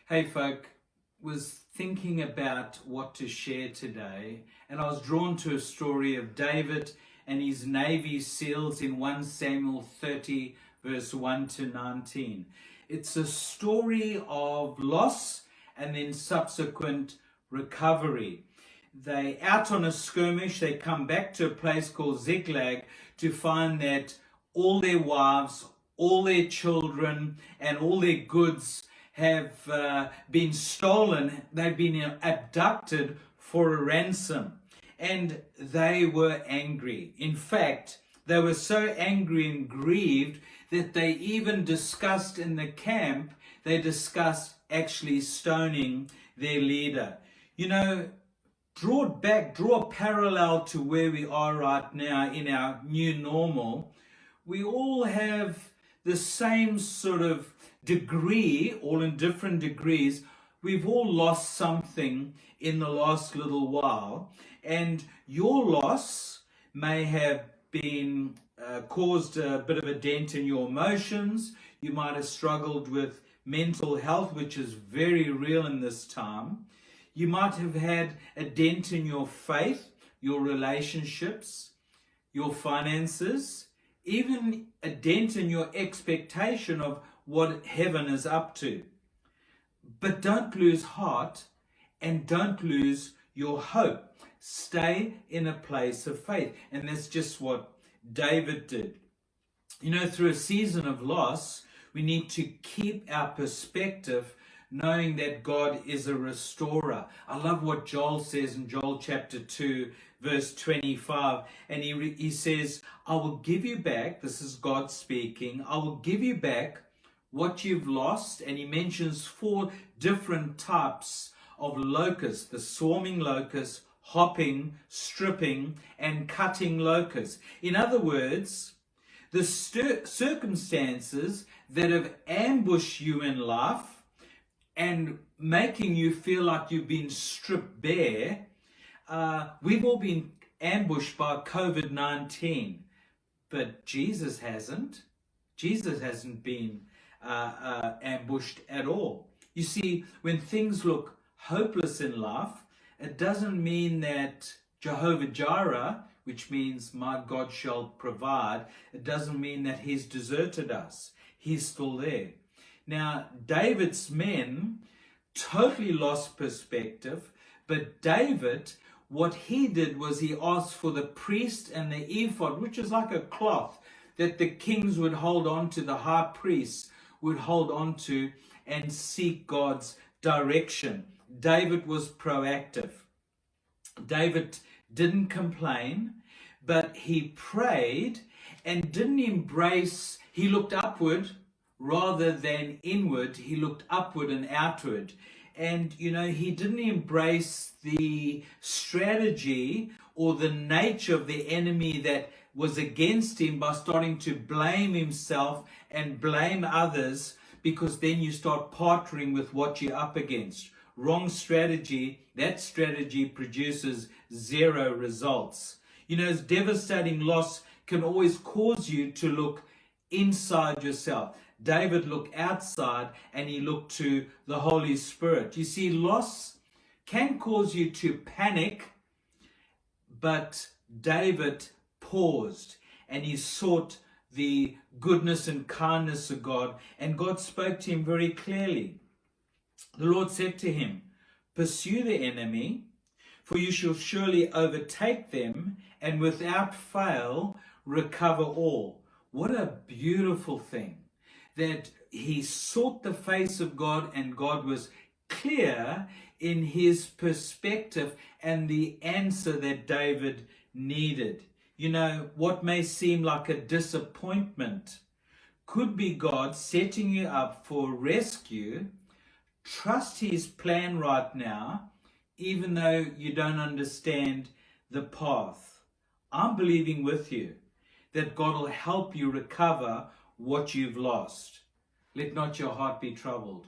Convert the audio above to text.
Hey folk, was thinking about what to share today, and I was drawn to a story of David and his Navy SEALs in 1 Samuel 30 verse 1 to 19. It's a story of loss and then subsequent recovery. They out on a skirmish, they come back to a place called Ziklag to find that all their wives, all their children and all their goods have been stolen. They've been abducted for a ransom, and they were angry. In fact, they were so angry and grieved that they even discussed in the camp, they discussed actually stoning their leader. You know, draw a parallel to where we are right now in our new normal. We all have the same sort of degree, all in different degrees. We've all lost something in the last little while, and your loss may have been caused a bit of a dent in your emotions. You might have struggled with mental health, which is very real in this time. You might have had a dent in your faith, your relationships, your finances, even a dent in your expectation of what heaven is up to. But don't lose heart and don't lose your hope. Stay in a place of faith. And that's just what David did. You know, through a season of loss, we need to keep our perspective, knowing that God is a restorer. I love what Joel says in Joel chapter 2, verse 25. And he says, I will give you back, this is God speaking, I will give you back what you've lost. And he mentions 4 different types of locusts: the swarming locust, hopping, stripping, and cutting locust. In other words, the circumstances that have ambushed you in life and making you feel like you've been stripped bare. We've all been ambushed by COVID-19, but Jesus hasn't. Jesus hasn't been ambushed at all. You see, when things look hopeless in life, it doesn't mean that Jehovah Jireh, which means my God shall provide, it doesn't mean that he's deserted us. He's still there. Now, David's men totally lost perspective, but David, what he did was he asked for the priest and the ephod, which is like a cloth that the kings would hold on to, the high priests would hold on to, and seek God's direction. David was proactive. David didn't complain, but he prayed and didn't embrace, he looked upward rather than inward. He looked upward and outward. And, you know, he didn't embrace the strategy or the nature of the enemy that was against him by starting to blame himself and blame others, because then you start partnering with what you're up against. Wrong strategy. That strategy produces 0 results. You know, devastating loss can always cause you to look inside yourself. David looked outside and he looked to the Holy Spirit. You see, loss can cause you to panic, but David paused and he sought the goodness and kindness of God, and God spoke to him very clearly. The Lord said to him, pursue the enemy, for you shall surely overtake them, and without fail recover all. What a beautiful thing that he sought the face of God, and God was clear in his perspective and the answer that David needed. You know, what may seem like a disappointment could be God setting you up for rescue. Trust his plan right now, even though you don't understand the path. I'm believing with you that God will help you recover what you've lost. Let not your heart be troubled.